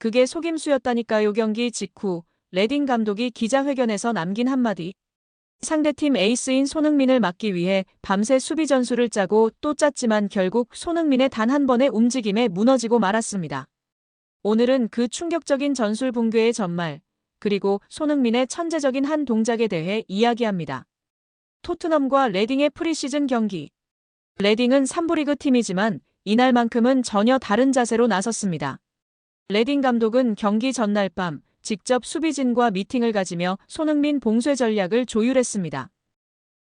그게 속임수였다니까요. 경기 직후 레딩 감독이 기자회견에서 남긴 한마디. 상대팀 에이스인 손흥민을 막기 위해 밤새 수비 전술을 짜고 또 짰지만 결국 손흥민의 단 한 번의 움직임에 무너지고 말았습니다. 오늘은 그 충격적인 전술 붕괴의 전말, 그리고 손흥민의 천재적인 한 동작에 대해 이야기합니다. 토트넘과 레딩의 프리시즌 경기. 레딩은 3부 리그 팀이지만 이날만큼은 전혀 다른 자세로 나섰습니다. 레딩 감독은 경기 전날 밤 직접 수비진과 미팅을 가지며 손흥민 봉쇄 전략을 조율했습니다.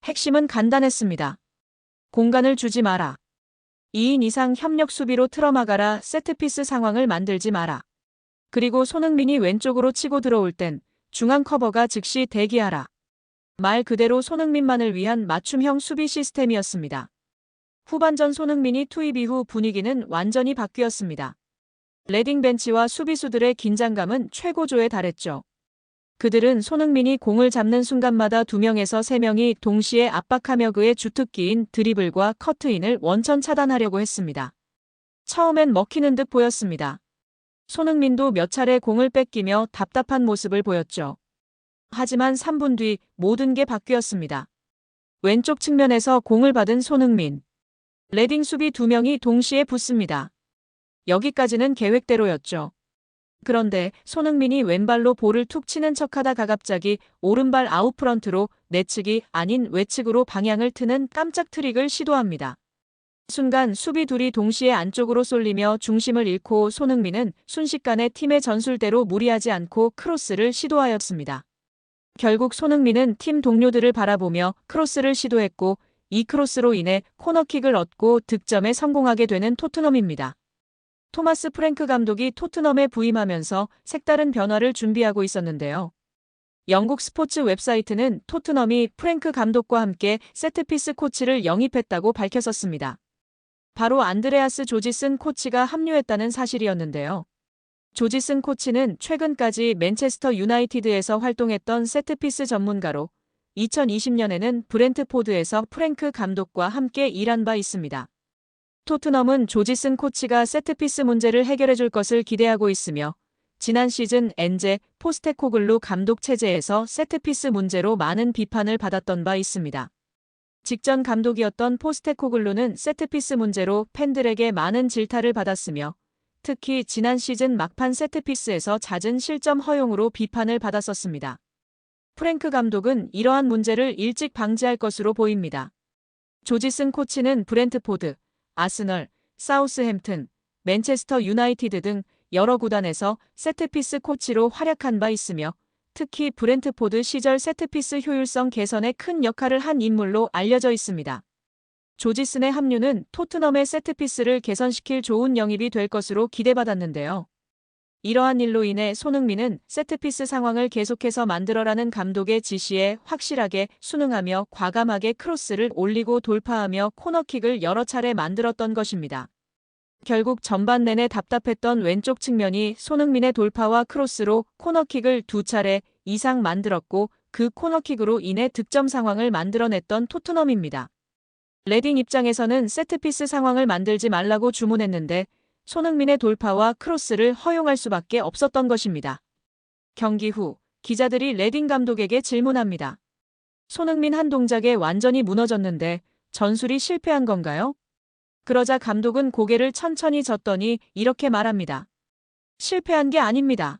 핵심은 간단했습니다. 공간을 주지 마라. 2인 이상 협력 수비로 틀어막아라. 세트피스 상황을 만들지 마라. 그리고 손흥민이 왼쪽으로 치고 들어올 땐 중앙 커버가 즉시 대기하라. 말 그대로 손흥민만을 위한 맞춤형 수비 시스템이었습니다. 후반전 손흥민이 투입 이후 분위기는 완전히 바뀌었습니다. 레딩 벤치와 수비수들의 긴장감은 최고조에 달했죠. 그들은 손흥민이 공을 잡는 순간마다 2명에서 3명이 동시에 압박하며 그의 주특기인 드리블과 커트인을 원천 차단하려고 했습니다. 처음엔 먹히는 듯 보였습니다. 손흥민도 몇 차례 공을 뺏기며 답답한 모습을 보였죠. 하지만 3분 뒤 모든 게 바뀌었습니다. 왼쪽 측면에서 공을 받은 손흥민. 레딩 수비 2명이 동시에 붙습니다. 여기까지는 계획대로였죠. 그런데 손흥민이 왼발로 볼을 툭 치는 척하다가 갑자기 오른발 아웃프런트로 내측이 아닌 외측으로 방향을 트는 깜짝 트릭을 시도합니다. 순간 수비 둘이 동시에 안쪽으로 쏠리며 중심을 잃고 손흥민은 순식간에 팀의 전술대로 무리하지 않고 크로스를 시도하였습니다. 결국 손흥민은 팀 동료들을 바라보며 크로스를 시도했고 이 크로스로 인해 코너킥을 얻고 득점에 성공하게 되는 토트넘입니다. 토마스 프랭크 감독이 토트넘에 부임하면서 색다른 변화를 준비하고 있었는데요. 영국 스포츠 웹사이트는 토트넘이 프랭크 감독과 함께 세트피스 코치를 영입했다고 밝혔었습니다. 바로 안드레아스 조지슨 코치가 합류했다는 사실이었는데요. 조지슨 코치는 최근까지 맨체스터 유나이티드에서 활동했던 세트피스 전문가로 2020년에는 브렌트포드에서 프랭크 감독과 함께 일한 바 있습니다. 토트넘은 조지슨 코치가 세트피스 문제를 해결해줄 것을 기대하고 있으며 지난 시즌 엔제 포스테코글루 감독 체제에서 세트피스 문제로 많은 비판을 받았던 바 있습니다. 직전 감독이었던 포스테코글루는 세트피스 문제로 팬들에게 많은 질타를 받았으며 특히 지난 시즌 막판 세트피스에서 잦은 실점 허용으로 비판을 받았었습니다. 프랭크 감독은 이러한 문제를 일찍 방지할 것으로 보입니다. 조지슨 코치는 브렌트포드, 아스널, 사우스햄튼, 맨체스터 유나이티드 등 여러 구단에서 세트피스 코치로 활약한 바 있으며 특히 브렌트포드 시절 세트피스 효율성 개선에 큰 역할을 한 인물로 알려져 있습니다. 조지슨의 합류는 토트넘의 세트피스를 개선시킬 좋은 영입이 될 것으로 기대받았는데요. 이러한 일로 인해 손흥민은 세트피스 상황을 계속해서 만들어라는 감독의 지시에 확실하게 순응하며 과감하게 크로스를 올리고 돌파하며 코너킥을 여러 차례 만들었던 것입니다. 결국 전반 내내 답답했던 왼쪽 측면이 손흥민의 돌파와 크로스로 코너킥을 2차례 이상 만들었고 그 코너킥으로 인해 득점 상황을 만들어냈던 토트넘입니다. 레딩 입장에서는 세트피스 상황을 만들지 말라고 주문했는데 손흥민의 돌파와 크로스를 허용할 수밖에 없었던 것입니다. 경기 후 기자들이 레딩 감독에게 질문합니다. 손흥민 한 동작에 완전히 무너졌는데 전술이 실패한 건가요? 그러자 감독은 고개를 천천히 젓더니 이렇게 말합니다. 실패한 게 아닙니다.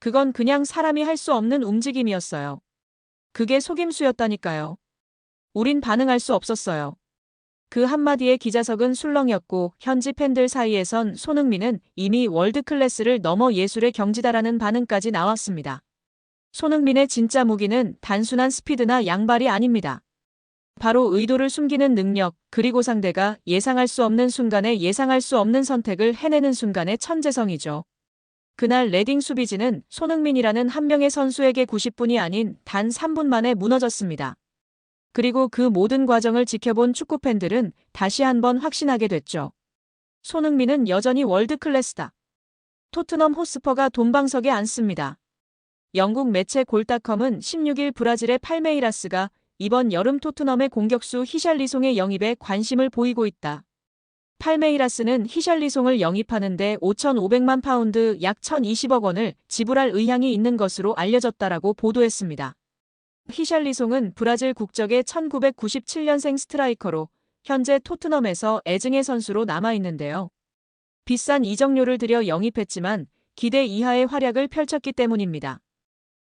그건 그냥 사람이 할 수 없는 움직임이었어요. 그게 속임수였다니까요. 우린 반응할 수 없었어요. 그 한마디에 기자석은 술렁였고 현지 팬들 사이에선 손흥민은 이미 월드클래스를 넘어 예술의 경지다라는 반응까지 나왔습니다. 손흥민의 진짜 무기는 단순한 스피드나 양발이 아닙니다. 바로 의도를 숨기는 능력, 그리고 상대가 예상할 수 없는 순간에 예상할 수 없는 선택을 해내는 순간의 천재성이죠. 그날 레딩 수비진은 손흥민이라는 한 명의 선수에게 90분이 아닌 단 3분 만에 무너졌습니다. 그리고 그 모든 과정을 지켜본 축구팬들은 다시 한번 확신하게 됐죠. 손흥민은 여전히 월드클래스다. 토트넘 호스퍼가 돈방석에 앉습니다. 영국 매체 골닷컴은 16일 브라질의 팔메이라스가 이번 여름 토트넘의 공격수 히샬리송의 영입에 관심을 보이고 있다. 팔메이라스는 히샬리송을 영입하는데 5,500만 파운드 약 1,020억 원을 지불할 의향이 있는 것으로 알려졌다라고 보도했습니다. 히샬리송은 브라질 국적의 1997년생 스트라이커로 현재 토트넘에서 애증의 선수로 남아있는데요. 비싼 이적료를 들여 영입했지만 기대 이하의 활약을 펼쳤기 때문입니다.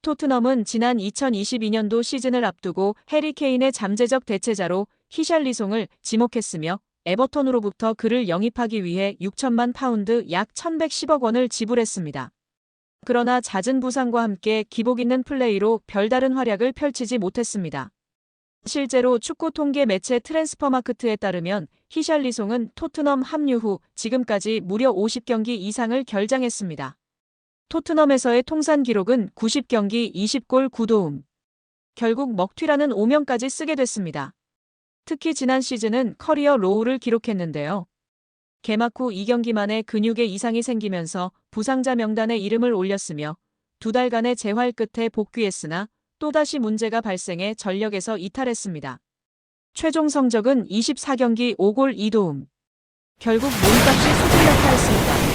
토트넘은 지난 2022년도 시즌을 앞두고 해리 케인의 잠재적 대체자로 히샬리송을 지목했으며 에버턴으로부터 그를 영입하기 위해 6천만 파운드 약 1,110억 원을 지불했습니다. 그러나 잦은 부상과 함께 기복 있는 플레이로 별다른 활약을 펼치지 못했습니다. 실제로 축구 통계 매체 트랜스퍼마크트에 따르면 히샬리송은 토트넘 합류 후 지금까지 무려 50경기 이상을 결장했습니다. 토트넘에서의 통산 기록은 90경기 20골 9도움. 결국 먹튀라는 오명까지 쓰게 됐습니다. 특히 지난 시즌은 커리어 로우를 기록했는데요. 개막 후 2경기 만에 근육에 이상이 생기면서 부상자 명단에 이름을 올렸으며 2달간의 재활 끝에 복귀했으나 또다시 문제가 발생해 전력에서 이탈했습니다. 최종 성적은 24경기 5골 2도움. 결국 몸값이 수두역하였습니다.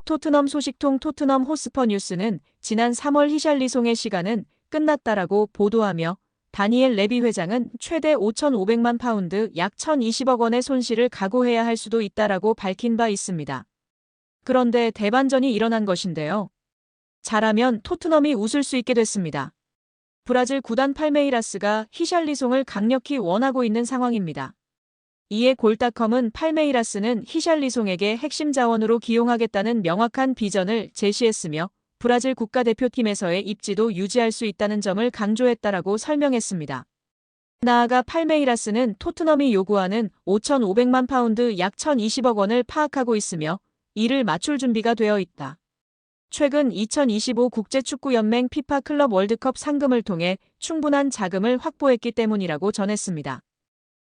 토트넘 소식통 토트넘 호스퍼 뉴스는 지난 3월 히샬리송의 시간은 끝났다라고 보도하며 다니엘 레비 회장은 최대 5,500만 파운드 약 1,020억 원의 손실을 각오해야 할 수도 있다라고 밝힌 바 있습니다. 그런데 대반전이 일어난 것인데요. 잘하면 토트넘이 웃을 수 있게 됐습니다. 브라질 구단 팔메이라스가 히샬리송을 강력히 원하고 있는 상황입니다. 이에 골닷컴은 팔메이라스는 히샬리송에게 핵심 자원으로 기용하겠다는 명확한 비전을 제시했으며 브라질 국가대표팀에서의 입지도 유지할 수 있다는 점을 강조했다라고 설명했습니다. 나아가 팔메이라스는 토트넘이 요구하는 5,500만 파운드 약 1,020억 원을 파악하고 있으며 이를 맞출 준비가 되어 있다. 최근 2025 국제축구연맹 피파 클럽 월드컵 상금을 통해 충분한 자금을 확보했기 때문이라고 전했습니다.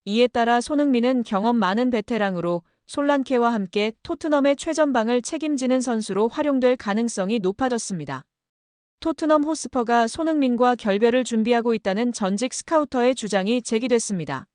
이에 따라 손흥민은 경험 많은 베테랑으로 솔란케와 함께 토트넘의 최전방을 책임지는 선수로 활용될 가능성이 높아졌습니다. 토트넘 호스퍼가 손흥민과 결별을 준비하고 있다는 전직 스카우터의 주장이 제기됐습니다.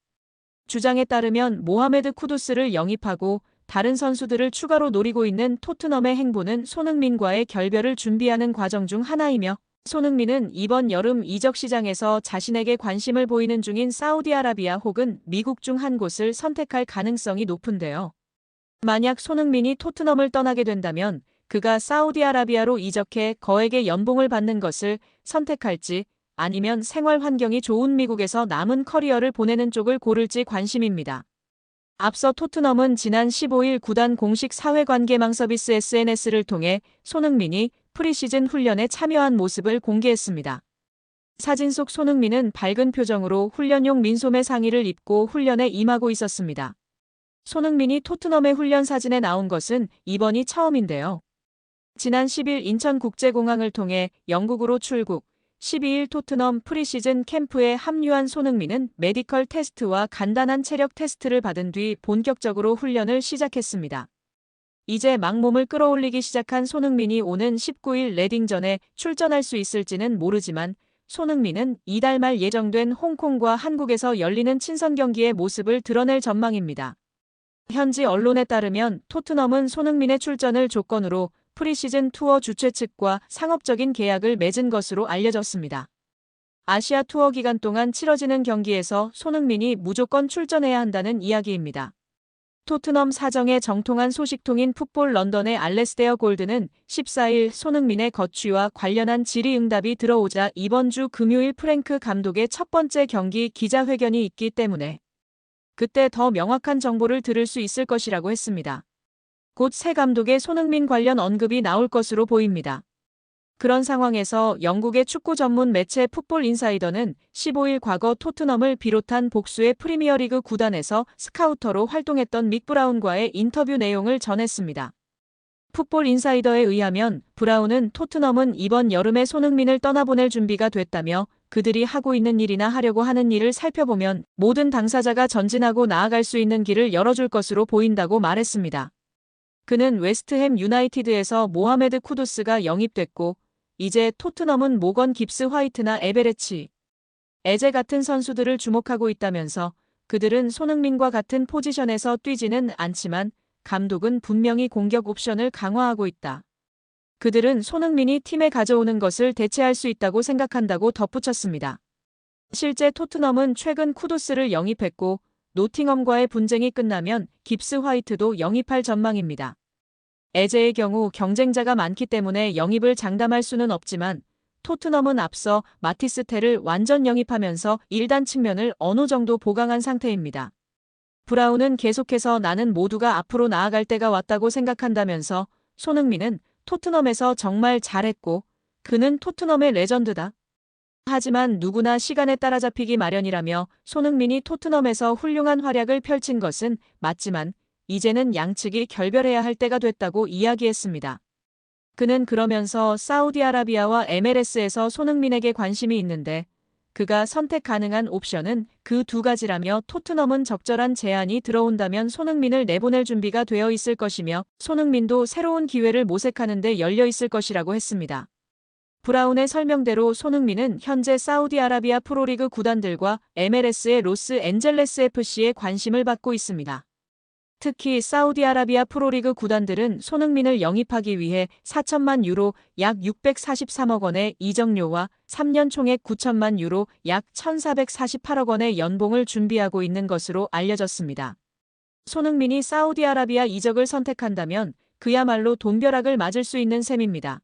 주장에 따르면 모하메드 쿠두스를 영입하고 다른 선수들을 추가로 노리고 있는 토트넘의 행보는 손흥민과의 결별을 준비하는 과정 중 하나이며 손흥민은 이번 여름 이적 시장에서 자신에게 관심을 보이는 중인 사우디아라비아 혹은 미국 중 한 곳을 선택할 가능성이 높은데요. 만약 손흥민이 토트넘을 떠나게 된다면 그가 사우디아라비아로 이적해 거액의 연봉을 받는 것을 선택할지 아니면 생활 환경이 좋은 미국에서 남은 커리어를 보내는 쪽을 고를지 관심입니다. 앞서 토트넘은 지난 15일 구단 공식 사회관계망 서비스 SNS를 통해 손흥민이 프리시즌 훈련에 참여한 모습을 공개했습니다. 사진 속 손흥민은 밝은 표정으로 훈련용 민소매 상의를 입고 훈련에 임하고 있었습니다. 손흥민이 토트넘의 훈련 사진에 나온 것은 이번이 처음인데요. 지난 10일 인천국제공항을 통해 영국으로 출국, 12일 토트넘 프리시즌 캠프에 합류한 손흥민은 메디컬 테스트와 간단한 체력 테스트를 받은 뒤 본격적으로 훈련을 시작했습니다. 이제 막 몸을 끌어올리기 시작한 손흥민이 오는 19일 레딩전에 출전할 수 있을지는 모르지만 손흥민은 이달 말 예정된 홍콩과 한국에서 열리는 친선 경기의 모습을 드러낼 전망입니다. 현지 언론에 따르면 토트넘은 손흥민의 출전을 조건으로 프리시즌 투어 주최 측과 상업적인 계약을 맺은 것으로 알려졌습니다. 아시아 투어 기간 동안 치러지는 경기에서 손흥민이 무조건 출전해야 한다는 이야기입니다. 토트넘 사정에 정통한 소식통인 풋볼 런던의 알레스테어 골드는 14일 손흥민의 거취와 관련한 질의응답이 들어오자 이번 주 금요일 프랭크 감독의 첫 번째 경기 기자회견이 있기 때문에 그때 더 명확한 정보를 들을 수 있을 것이라고 했습니다. 곧 새 감독의 손흥민 관련 언급이 나올 것으로 보입니다. 그런 상황에서 영국의 축구 전문 매체 풋볼 인사이더는 15일 과거 토트넘을 비롯한 복수의 프리미어리그 구단에서 스카우터로 활동했던 믹 브라운과의 인터뷰 내용을 전했습니다. 풋볼 인사이더에 의하면 브라운은 토트넘은 이번 여름에 손흥민을 떠나보낼 준비가 됐다며 그들이 하고 있는 일이나 하려고 하는 일을 살펴보면 모든 당사자가 전진하고 나아갈 수 있는 길을 열어줄 것으로 보인다고 말했습니다. 그는 웨스트햄 유나이티드에서 모하메드 쿠두스가 영입됐고 이제 토트넘은 모건 깁스 화이트나 에베레치, 에제 같은 선수들을 주목하고 있다면서 그들은 손흥민과 같은 포지션에서 뛰지는 않지만 감독은 분명히 공격 옵션을 강화하고 있다. 그들은 손흥민이 팀에 가져오는 것을 대체할 수 있다고 생각한다고 덧붙였습니다. 실제 토트넘은 최근 쿠두스를 영입했고 노팅엄과의 분쟁이 끝나면 깁스 화이트도 영입할 전망입니다. 에제의 경우 경쟁자가 많기 때문에 영입을 장담할 수는 없지만 토트넘은 앞서 마티스 텔을 완전 영입하면서 일단 측면을 어느 정도 보강한 상태입니다. 브라운은 계속해서 나는 모두가 앞으로 나아갈 때가 왔다고 생각한다면서 손흥민은 토트넘에서 정말 잘했고 그는 토트넘의 레전드다. 하지만 누구나 시간에 따라잡히기 마련이라며 손흥민이 토트넘에서 훌륭한 활약을 펼친 것은 맞지만 이제는 양측이 결별해야 할 때가 됐다고 이야기했습니다. 그는 그러면서 사우디아라비아와 MLS에서 손흥민에게 관심이 있는데 그가 선택 가능한 옵션은 그 두 가지라며 토트넘은 적절한 제안이 들어온다면 손흥민을 내보낼 준비가 되어 있을 것이며 손흥민도 새로운 기회를 모색하는 데 열려 있을 것이라고 했습니다. 브라운의 설명대로 손흥민은 현재 사우디아라비아 프로리그 구단들과 MLS의 로스앤젤레스 FC에 관심을 받고 있습니다. 특히 사우디아라비아 프로리그 구단들은 손흥민을 영입하기 위해 4천만 유로 약 643억 원의 이적료와 3년 총액 9천만 유로 약 1,448억 원의 연봉을 준비하고 있는 것으로 알려졌습니다. 손흥민이 사우디아라비아 이적을 선택한다면 그야말로 돈벼락을 맞을 수 있는 셈입니다.